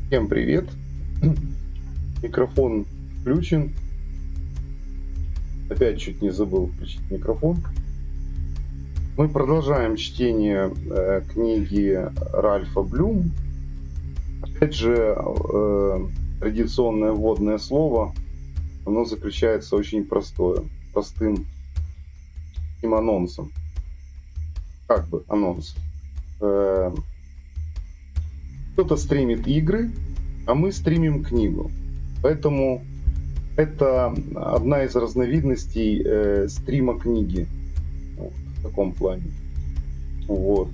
Всем привет! Микрофон включен. Опять чуть не забыл включить микрофон. Мы продолжаем чтение книги Ральфа Блюм. Опять же, традиционное вводное слово, оно заключается очень простым анонсом. Как бы анонс. Кто-то стримит игры, а мы стримим книгу. Поэтому это одна из разновидностей стрима книги. Вот, в таком плане. Вот.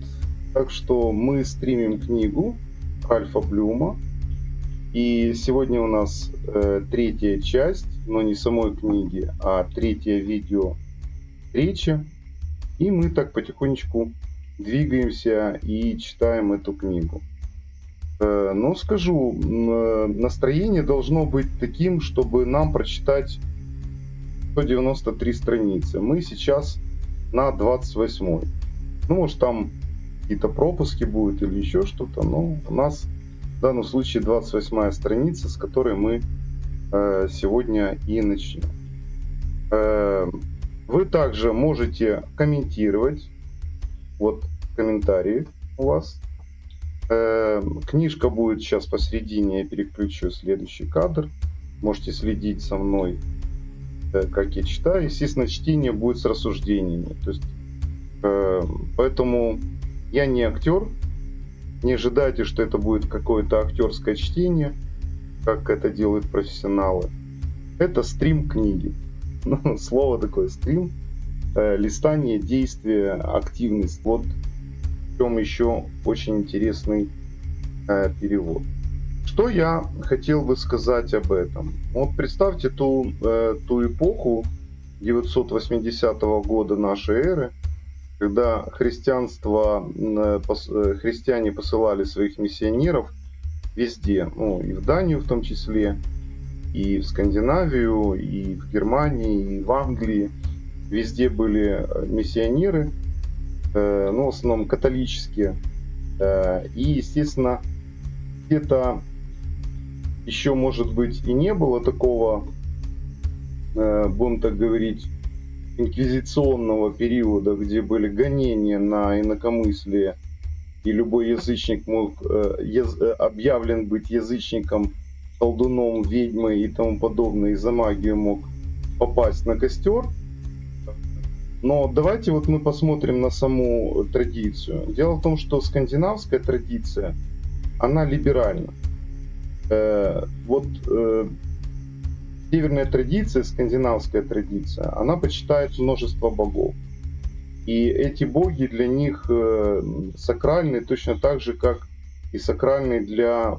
Так что мы стримим книгу Ральфа Блюма. И сегодня у нас третья часть, но не самой книги, а третье видео встреча. И мы так потихонечку двигаемся и читаем эту книгу. Но скажу, настроение должно быть таким, чтобы нам прочитать 193 страницы. Мы сейчас на 28-й. Ну, может, там какие-то пропуски будут или еще что-то, но у нас в данном случае 28-я страница, с которой мы сегодня и начнем. Вы также можете комментировать, вот комментарии у вас. Книжка будет сейчас посередине, я переключу следующий кадр. Можете следить со мной, как я читаю. Естественно, чтение будет с рассуждениями. То есть, поэтому я не актер. Не ожидайте, что это будет какое-то актерское чтение, как это делают профессионалы. Это стрим книги. Слово такое стрим. Листание, действие, активность. Вот в чем еще очень интересный перевод. Что я хотел бы сказать об этом? Вот представьте ту эпоху 980 года нашей эры, когда христиане посылали своих миссионеров везде, ну, и в Данию в том числе, и в Скандинавию, и в Германии, и в Англии. Везде были миссионеры, ну, в основном католические. И, естественно, где-то еще, может быть, и не было такого, будем так говорить, инквизиционного периода, где были гонения на инакомыслие, и любой язычник мог объявлен быть язычником, колдуном, ведьмой и тому подобное, и за магию мог попасть на костер. Но давайте вот мы посмотрим на саму традицию. Дело в том, что скандинавская традиция, она либеральна. Северная традиция, скандинавская традиция, она почитает множество богов. И эти боги для них сакральны точно так же, как и сакральны для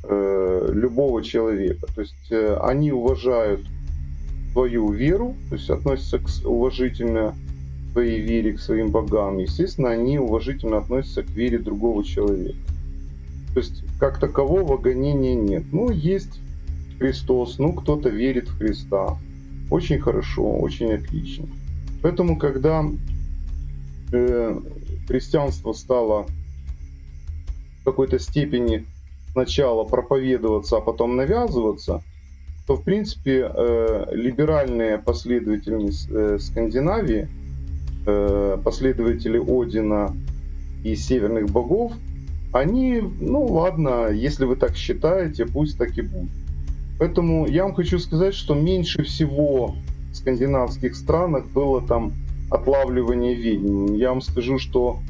любого человека. То есть они уважают свою веру, то есть относятся уважительно к своей вере, к своим богам. Естественно, они уважительно относятся к вере другого человека. То есть, как такового гонения нет. Ну, есть Христос, ну, кто-то верит в Христа. Очень хорошо, очень отлично. Поэтому, когда христианство стало в какой-то степени сначала проповедоваться, а потом навязываться, то, в принципе, либеральные последователи Скандинавии, последователи Одина и северных богов, они, ну ладно, если вы так считаете, пусть так и будет. Поэтому я вам хочу сказать, что меньше всего в скандинавских странах было там отлавливание ведьм. Я вам скажу, что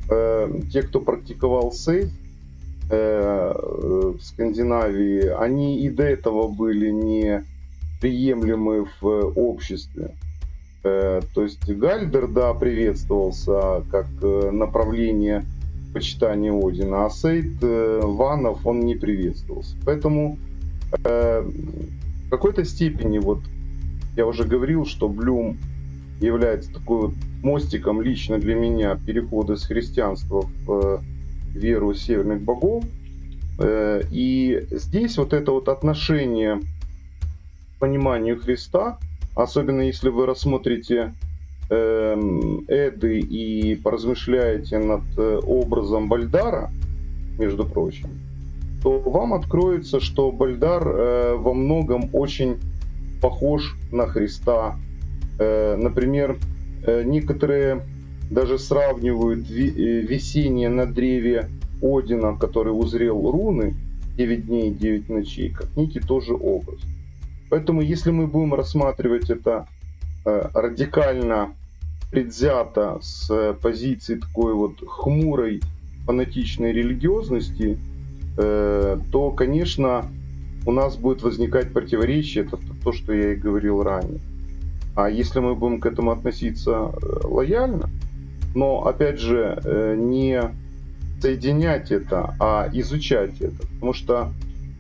те, кто практиковал сейф, в Скандинавии, они и до этого были неприемлемы в обществе. То есть Гальдер, да, приветствовался как направление почитания Одина, а Сейд Ванов, он не приветствовался. Поэтому в какой-то степени, вот я уже говорил, что Блюм является такой вот мостиком лично для меня перехода с христианства в веру северных богов. И здесь вот это вот отношение к пониманию Христа, особенно если вы рассмотрите Эды и поразмышляете над образом Бальдара, между прочим, то вам откроется, что Бальдар во многом очень похож на Христа. Например, некоторые даже сравнивают висение на древе Одина, который узрел руны 9 дней и 9 ночей, как некий тоже образ. Поэтому если мы будем рассматривать это радикально предвзято с позиции такой вот хмурой фанатичной религиозности, то, конечно, у нас будет возникать противоречие, это то, что я и говорил ранее. А если мы будем к этому относиться лояльно, но, опять же, не соединять это, а изучать это. Потому что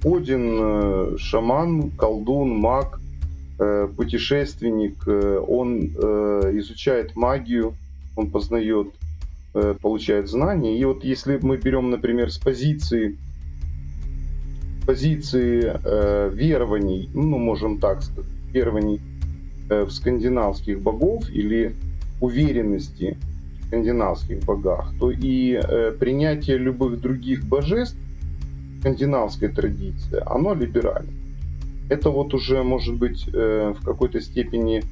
Один шаман, колдун, маг, путешественник, он изучает магию, он познает, получает знания. И вот если мы берем, например, с позиции верований, ну, можем так сказать, верований в скандинавских богов или уверенности в скандинавских богах, то и принятие любых других божеств в скандинавской традиции, оно либерально. Это вот уже, может быть, в какой-то степени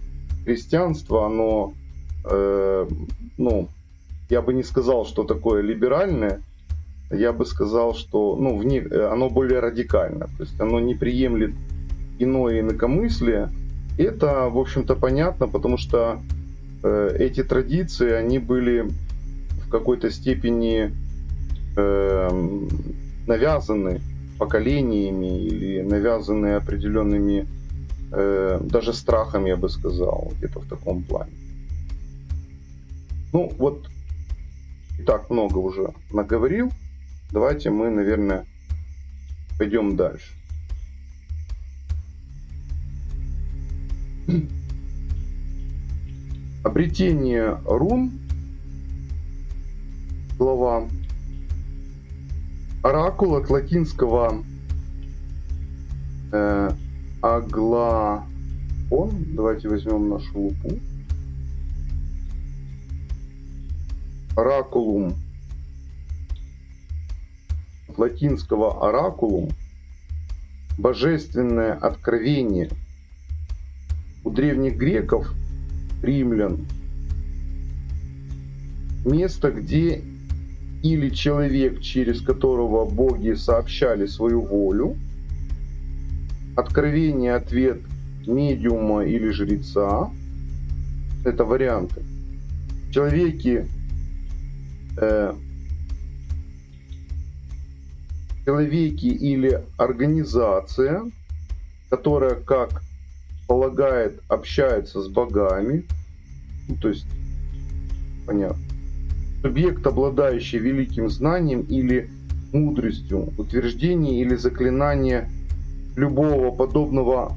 христианство, оно, ну, я бы не сказал, что такое либеральное, я бы сказал, что оно более радикально, то есть оно не приемлет иное инакомыслие. Это, в общем-то, понятно, потому что эти традиции, они были в какой-то степени навязаны поколениями или навязаны определенными даже страхами, я бы сказал, где-то в таком плане. Ну вот, и так много уже наговорил. Давайте мы, наверное, пойдем дальше. Обретение рун. Глава. Оракул от латинского аглаон. Давайте возьмем нашу лупу. Оракулум. От латинского оракулум. Божественное откровение. У древних греков, римлян, место, где или человек, через которого боги сообщали свою волю, откровение, ответ медиума или жреца, это варианты. Человеки или организация, которая, как полагает, общается с богами, ну, то есть, понятно. Субъект, обладающий великим знанием или мудростью, утверждение или заклинание любого подобного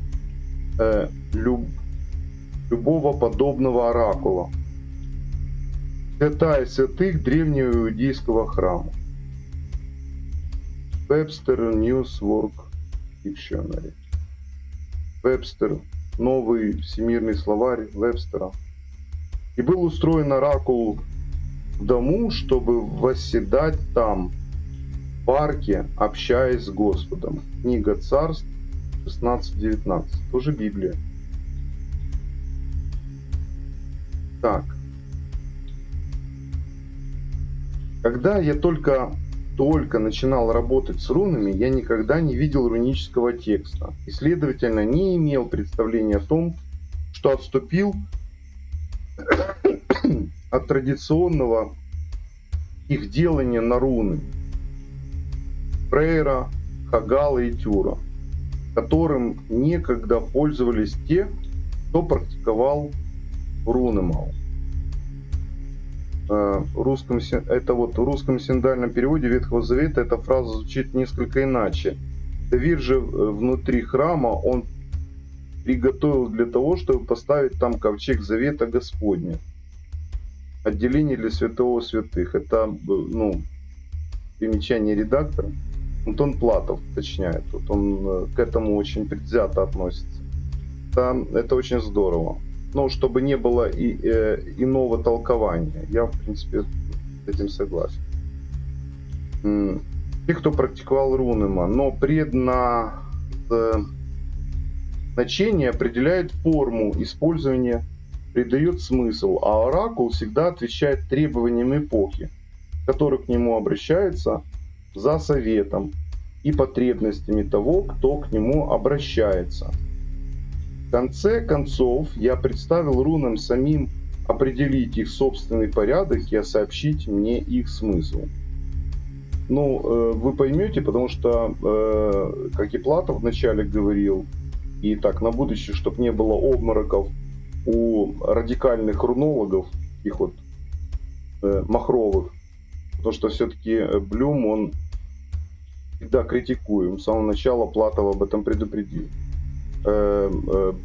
оракула. Святая святых древнего иудейского храма. Webster News Work Dictionary. Webster, новый всемирный словарь Вебстера. И был устроен оракул в дому, чтобы восседать там, в парке, общаясь с Господом. Книга Царств 16-19. Тоже Библия. Так. Когда я только начинал работать с рунами, я никогда не видел рунического текста и, следовательно, не имел представления о том, что отступил от традиционного их делания на руны Фрейра, Хагала и Тюра, которым некогда пользовались те, кто практиковал рунемал. В русском синодальном переводе Ветхого Завета эта фраза звучит несколько иначе. Давид же внутри храма он приготовил для того, чтобы поставить там ковчег Завета Господня. Отделение для святого святых. Это, примечание редактора. Антон Платов уточняет. Вот он к этому очень предвзято относится. Это очень здорово. Но чтобы не было иного толкования. Я, в принципе, с этим согласен. те, кто практиковал рунема, но предназначение определяет форму использования, придает смысл, а оракул всегда отвечает требованиям эпохи, который к нему обращается за советом и потребностями того, кто к нему обращается. В конце концов, я представил рунам самим определить их собственный порядок и сообщить мне их смысл. Ну, вы поймете, потому что, как и Платов вначале говорил, и так на будущее, чтобы не было обмороков у радикальных рунологов, их вот махровых, потому что все-таки Блюм, он всегда критикуем. С самого начала Платов об этом предупредил.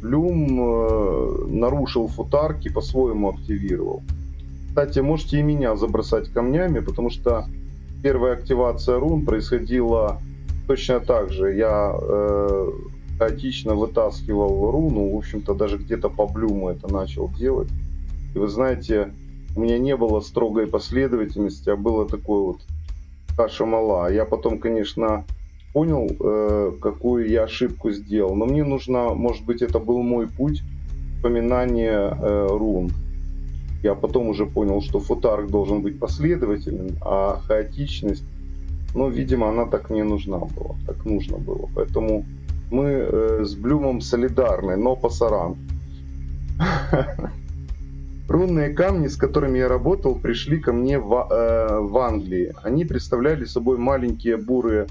Блюм нарушил футарки, по-своему активировал. Кстати, можете и меня забросать камнями, потому что первая активация рун происходила точно так же. Я хаотично вытаскивал руну, в общем-то даже где-то по Блюму это начал делать. И вы знаете, у меня не было строгой последовательности, а было такое вот каша-мала. Я потом, конечно, понял, какую я ошибку сделал, но мне нужно, может быть, это был мой путь вспоминания рун. Я потом уже понял, что футарк должен быть последовательным, а хаотичность, ну, видимо, она так не нужна была, так нужно было. Поэтому мы с Блюмом солидарны, но пасаран. Рунные камни, с которыми я работал, пришли ко мне в Англии. Они представляли собой маленькие бурые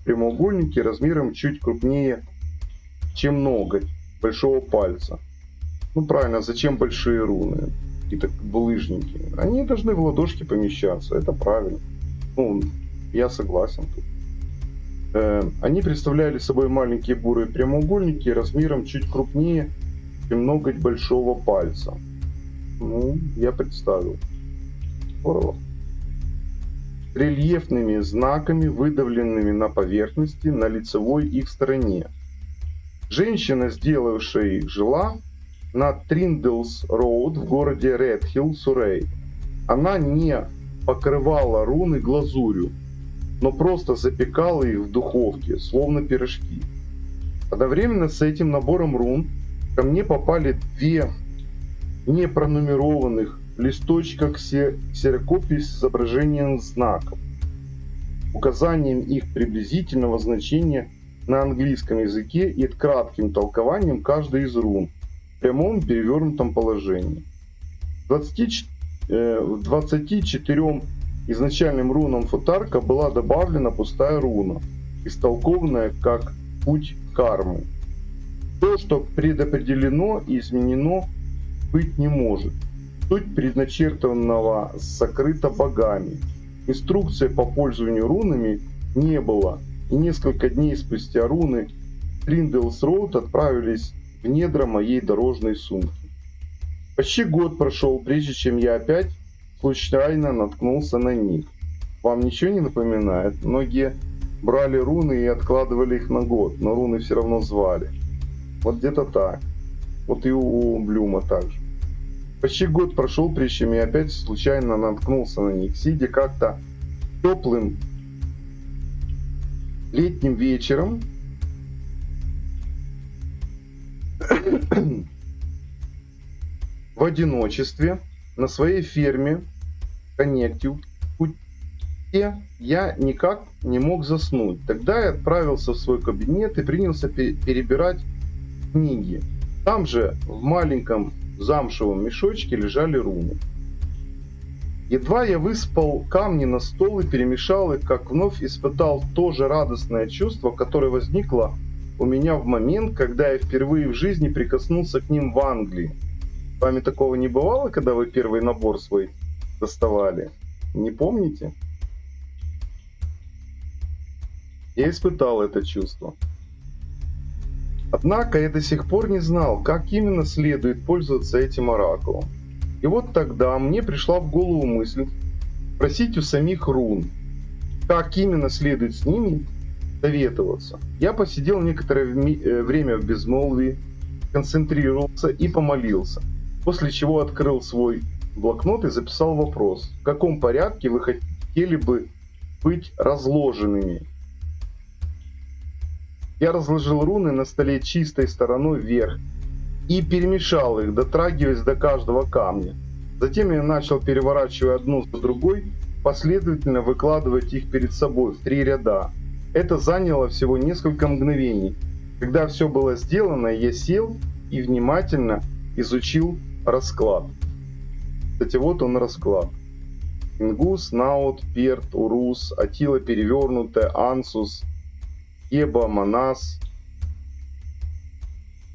прямоугольники размером чуть крупнее, чем ноготь большого пальца. Ну правильно, зачем большие руны? Какие-то булыжники. Они должны в ладошки помещаться, это правильно. Ну, я согласен тут. Они представляли собой маленькие бурые прямоугольники размером чуть крупнее, чем ноготь большого пальца. Ну, я представил. Здорово. Рельефными знаками, выдавленными на поверхности, на лицевой их стороне. Женщина, сделавшая их, жила на Триндлс-роуд в городе Редхилл, Суррей. Она не покрывала руны глазурью, но просто запекала их в духовке, словно пирожки. Одновременно с этим набором рун ко мне попали 2 непронумерованных листочка ксерокопий с изображением знаков, указанием их приблизительного значения на английском языке и кратким толкованием каждой из рун в прямом перевернутом положении. В 24 изначальным рунам футарка была добавлена пустая руна, истолкованная как путь кармы. То, что предопределено и изменено, быть не может. Суть предначертанного сокрыта богами. Инструкции по пользованию рунами не было, и несколько дней спустя руны Триндлс-роуд отправились в недра моей дорожной сумки. Почти год прошел, прежде чем я опять случайно наткнулся на них. Вам ничего не напоминает? Многие брали руны и откладывали их на год, но руны все равно звали. Вот где-то так. Вот и у Блюма также. Почти год прошел, прежде чем я опять случайно наткнулся на них, сидя как-то теплым летним вечером в одиночестве на своей ферме Коннектикут, я никак не мог заснуть. Тогда я отправился в свой кабинет и принялся перебирать книги. Там же в маленьком замшевом мешочке лежали руны. Едва я высыпал камни на стол и перемешал их, как вновь испытал то же радостное чувство, которое возникло у меня в момент, когда я впервые в жизни прикоснулся к ним в Англии. С вами такого не бывало, когда вы первый набор свой доставали? Не помните? Я испытал это чувство. Однако я до сих пор не знал, как именно следует пользоваться этим оракулом. И вот тогда мне пришла в голову мысль спросить у самих рун, как именно следует с ними советоваться. Я посидел некоторое время в безмолвии, концентрировался и помолился, после чего открыл свой блокнот и записал вопрос: в каком порядке вы хотели бы быть разложенными. Я разложил руны на столе чистой стороной вверх и перемешал их, дотрагиваясь до каждого камня. Затем я начал, переворачивая одну за другой, последовательно выкладывать их перед собой в 3 ряда. Это заняло всего несколько мгновений. Когда все было сделано, я сел и внимательно изучил расклад. Кстати, вот он расклад. Ингус, Наут, Перт, Урус, Атила перевернутая, Ансус, Еба, Манас.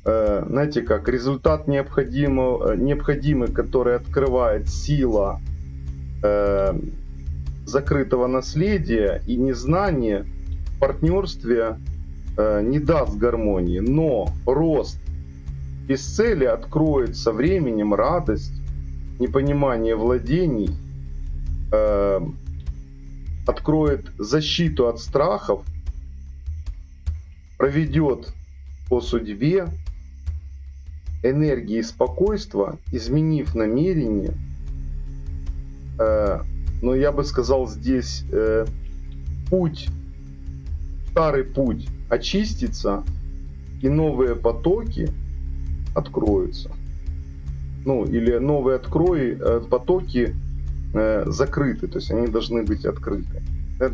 Знаете как, результат необходимый, который открывает сила закрытого наследия и незнание в партнерстве не даст гармонии, но рост без цели откроет со временем радость, непонимание владений, откроет защиту от страхов, проведет по судьбе энергии спокойства, изменив намерение. Но я бы сказал здесь путь, старый путь очистится, и новые потоки откроются. Ну, или новые потоки закрыты, то есть они должны быть открыты.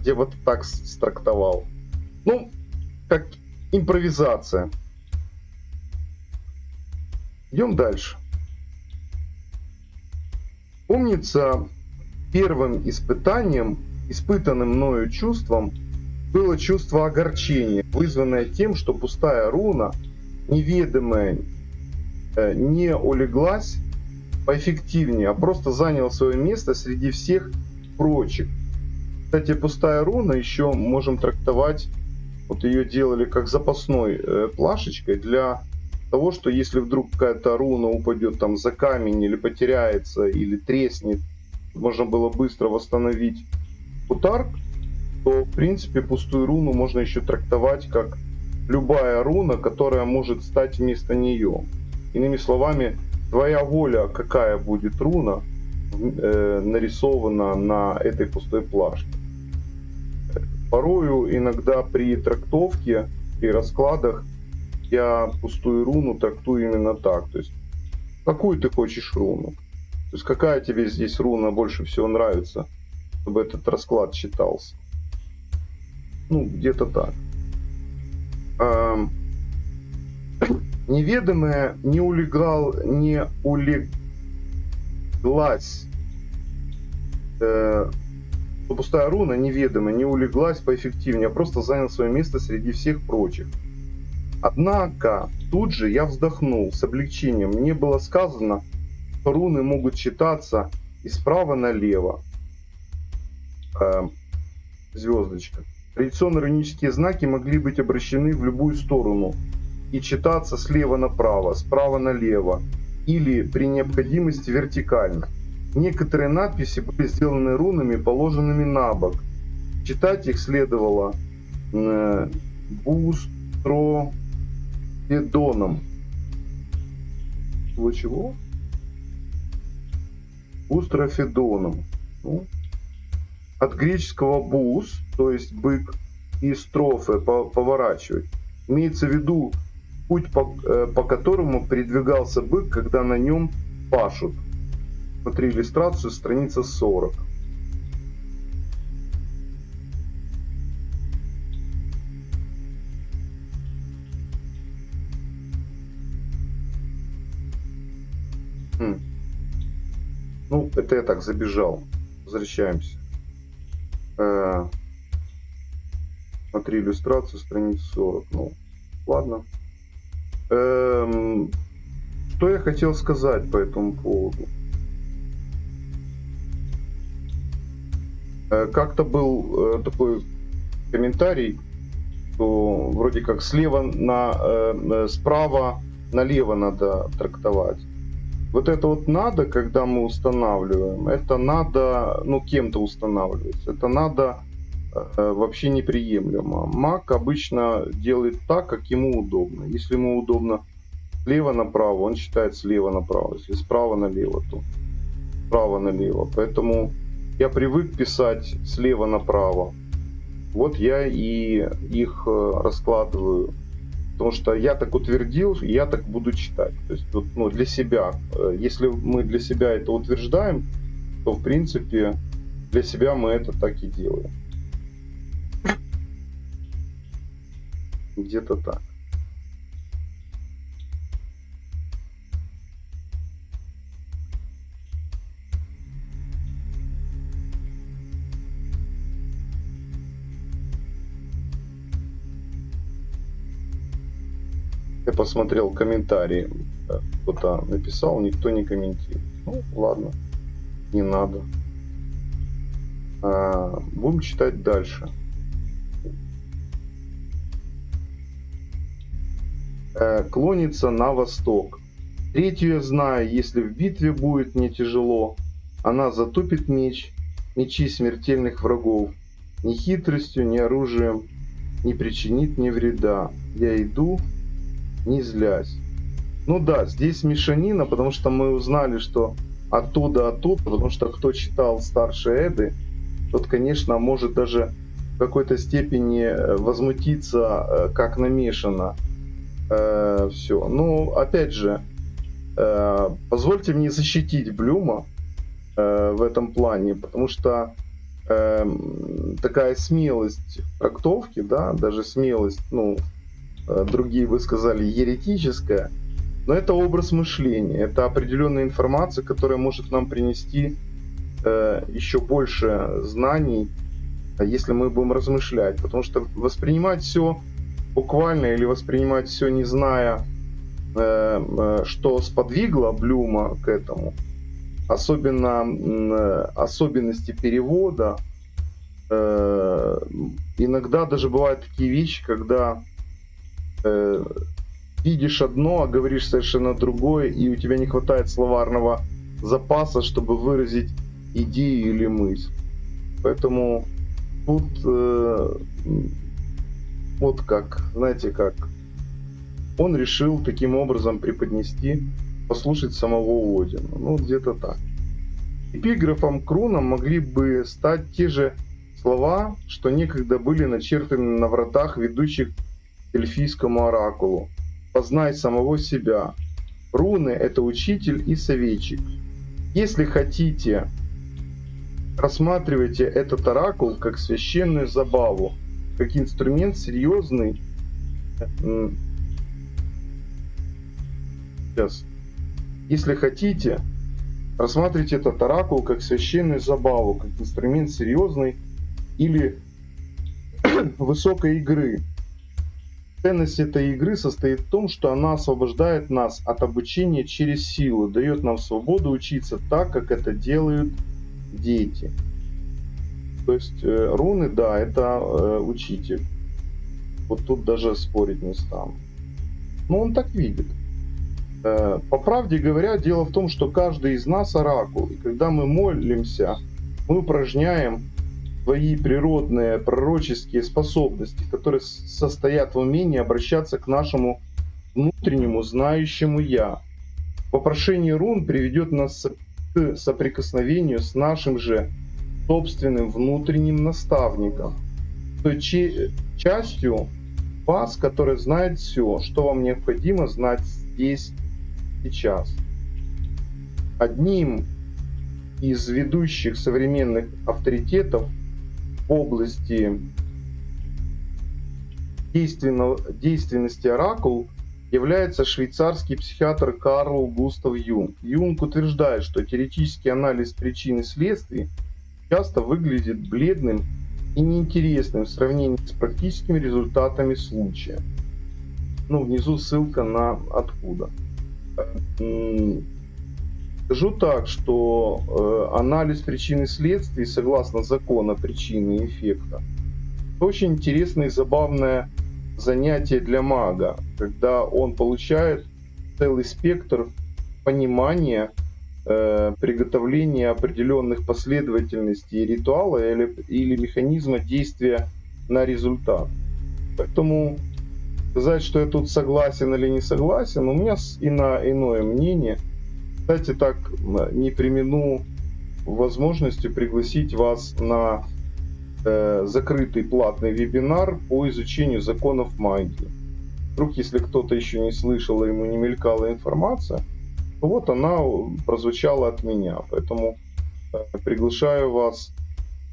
Я вот так страктовал. Ну, как импровизация. Идем дальше. Помнится, первым испытанным мною чувством было чувство огорчения, вызванное тем, что пустая руна, неведомая, не улеглась поэффективнее, а просто заняла свое место среди всех прочих. Кстати, пустая руна еще можем трактовать, вот ее делали как запасной плашечкой для того, что если вдруг какая-то руна упадет там за камень или потеряется, или треснет, можно было быстро восстановить Путарк, то в принципе пустую руну можно еще трактовать как любая руна, которая может стать вместо нее. Иными словами, твоя воля, какая будет руна нарисована на этой пустой плашке. Порою иногда при трактовке, при раскладах я пустую руну трактую именно так. То есть, какую ты хочешь руну? То есть, какая тебе здесь руна больше всего нравится, чтобы этот расклад читался? Ну, где-то так. Неведомая не улеглась. Пустая руна неведомая не улеглась поэффективнее, а просто заняла свое место среди всех прочих. Однако тут же я вздохнул с облегчением. Мне было сказано, что руны могут читаться и справа налево. Звездочка. Традиционные рунические знаки могли быть обращены в любую сторону и читаться слева направо, справа налево или при необходимости вертикально. Некоторые надписи были сделаны рунами, положенными на бок. Читать их следовало бустрофедоном. Чего? Бустрофедоном. Ну, от греческого бус, то есть бык, и строфе, поворачивать. Имеется в виду путь, по которому передвигался бык, когда на нем пашут. Смотри иллюстрацию, страница 40. Ну, это я так забежал. Возвращаемся. Смотри иллюстрацию, страница 40. Ну, ладно. Что я хотел сказать по этому поводу? Как-то был такой комментарий, что вроде как справа налево надо трактовать. Вот это вот надо, когда мы устанавливаем, это надо, ну, кем-то устанавливается, это надо вообще неприемлемо. Маг обычно делает так, как ему удобно. Если ему удобно слева направо, он считает слева направо. Если справа налево, то справа налево. Поэтому я привык писать слева направо. Вот я и их раскладываю. Потому что я так утвердил, и я так буду читать. То есть, вот, ну, для себя. Если мы для себя это утверждаем, то, в принципе, для себя мы это так и делаем. Где-то так. Я посмотрел комментарии. Кто-то написал, никто не комментирует. Ну, ладно, не надо. Будем читать дальше. Клонится на восток. Третью я знаю, если в битве будет мне тяжело, она затупит мечи смертельных врагов. Ни хитростью, ни оружием не причинит мне вреда. Я иду, не злясь. Ну да, здесь мешанина, потому что мы узнали, что оттуда, потому что кто читал старшие Эды, тот, конечно, может даже в какой-то степени возмутиться, как намешано все. Но, опять же, позвольте мне защитить Блюма в этом плане, потому что такая смелость трактовки, да, даже смелость, ну, другие бы сказали, еретическая, но это образ мышления, это определенная информация, которая может нам принести еще больше знаний, если мы будем размышлять, потому что воспринимать все буквально или воспринимать все, не зная, что сподвигло Блюма к этому, особенно особенности перевода, иногда даже бывают такие вещи, когда видишь одно, а говоришь совершенно другое, и у тебя не хватает словарного запаса, чтобы выразить идею или мысль. Поэтому тут вот как, знаете, как он решил таким образом преподнести, послушать самого Одина. Ну, где-то так. Эпиграфом к рунам могли бы стать те же слова, что некогда были начертаны на вратах, ведущих к эльфийскому оракулу. Познай самого себя. Руны — это учитель и советчик. Если хотите, рассматривайте этот оракул как священную забаву, как инструмент серьезный. Сейчас. Если хотите, рассматривайте этот оракул как священную забаву, как инструмент серьезный или высокой игры. Ценность этой игры состоит в том, что она освобождает нас от обучения через силу, дает нам свободу учиться так, как это делают дети. То есть руны, да, это учитель. Вот тут даже спорить не стану. Но он так видит. По правде говоря, дело в том, что каждый из нас оракул. И когда мы молимся, мы упражняем свои природные пророческие способности, которые состоят в умении обращаться к нашему внутреннему знающему «Я». Вопрошение рун приведет нас к соприкосновению с нашим же собственным внутренним наставником, той частью вас, которая знает все, что вам необходимо знать здесь, сейчас. Одним из ведущих современных авторитетов в области действенности оракул является швейцарский психиатр Карл Густав Юнг. Юнг утверждает, что теоретический анализ причин и следствий часто выглядит бледным и неинтересным в сравнении с практическими результатами случая. Ну, внизу ссылка на откуда. Скажу так, что анализ причин и следствий, согласно закону причины и эффекта, очень интересное и забавное занятие для мага, когда он получает целый спектр понимания, приготовления определенных последовательностей ритуала или механизма действия на результат. Поэтому сказать, что я тут согласен или не согласен, у меня иное мнение. Кстати, так не премину возможностью пригласить вас на закрытый платный вебинар по изучению законов магии. Вдруг, если кто-то еще не слышал, и ему не мелькала информация, то вот она прозвучала от меня. Поэтому приглашаю вас.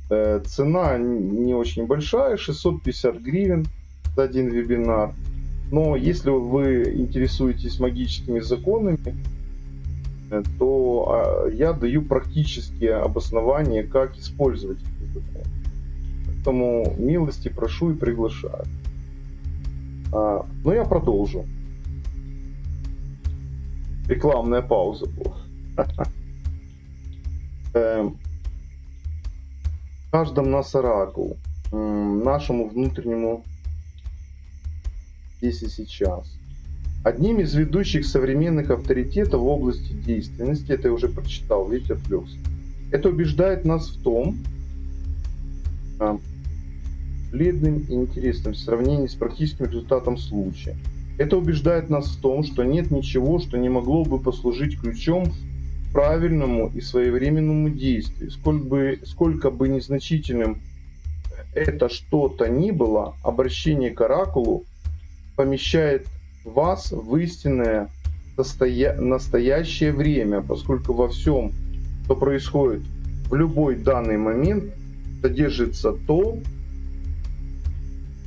Цена не очень большая, 650 гривен за один вебинар. Но если вы интересуетесь магическими законами, то я даю практические обоснования, как использовать эти законы. Поэтому милости прошу и приглашаю. Но я продолжу. Рекламная пауза была. В каждом нас оракул, нашему внутреннему здесь и сейчас. Одним из ведущих современных авторитетов в области действенности, это я уже прочитал, видите, отвлекся, это убеждает нас в том, бледным и интересным в сравнении с практическим результатом случая. Это убеждает нас в том, что нет ничего, что не могло бы послужить ключом к правильному и своевременному действию. Сколько бы незначительным это что-то ни было, обращение к оракулу помещает вас в истинное настоящее время, поскольку во всем, что происходит в любой данный момент, содержится то,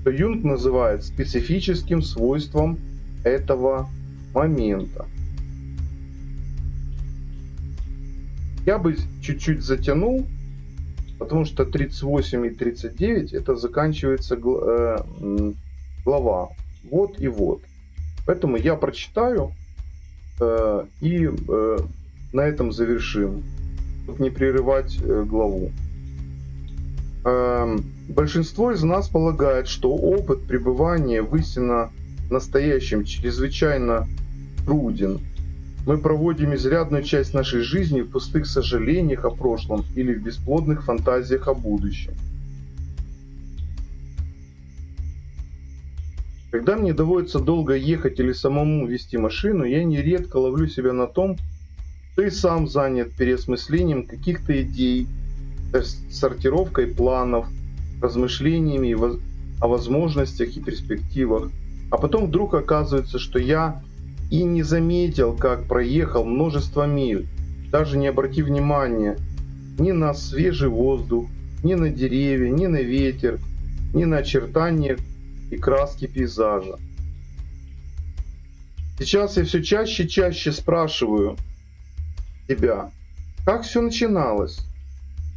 что Юнг называет специфическим свойством этого момента. Я бы чуть-чуть затянул, потому что 38 и 39 это заканчивается глава. Вот и вот. Поэтому я прочитаю и на этом завершим, чтобы не прерывать главу. Большинство из нас полагает, что опыт пребывания в истинно настоящем чрезвычайно труден. Мы проводим изрядную часть нашей жизни в пустых сожалениях о прошлом или в бесплодных фантазиях о будущем. Когда мне доводится долго ехать или самому вести машину, я нередко ловлю себя на том, что и сам занят переосмыслением каких-то идей, сортировкой планов, размышлениями о возможностях и перспективах. А потом вдруг оказывается, что я и не заметил, как проехал множество миль, даже не обратив внимания ни на свежий воздух, ни на деревья, ни на ветер, ни на очертания и краски пейзажа. Сейчас я все чаще и чаще спрашиваю себя, как все начиналось?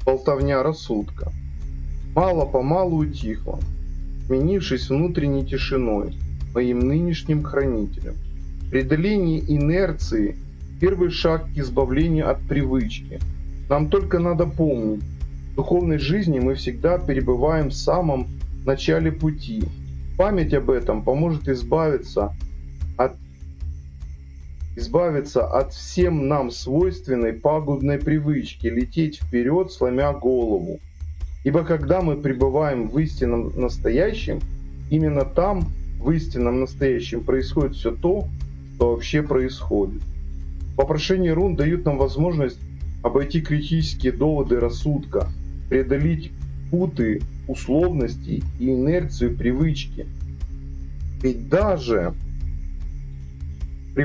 Болтовня рассудка мало-помалу утихла, сменившись внутренней тишиной, моим нынешним хранителем. Преодоление инерции – первый шаг к избавлению от привычки. Нам только надо помнить, в духовной жизни мы всегда перебываем в самом начале пути. Память об этом поможет избавиться от всем нам свойственной пагубной привычки лететь вперед, сломя голову. Ибо когда мы пребываем в истинном настоящем, именно там, в истинном настоящем, происходит все то, что вообще происходит. Вопрошения рун дают нам возможность обойти критические доводы рассудка, преодолеть путы условностей и инерцию привычки. Ведь даже при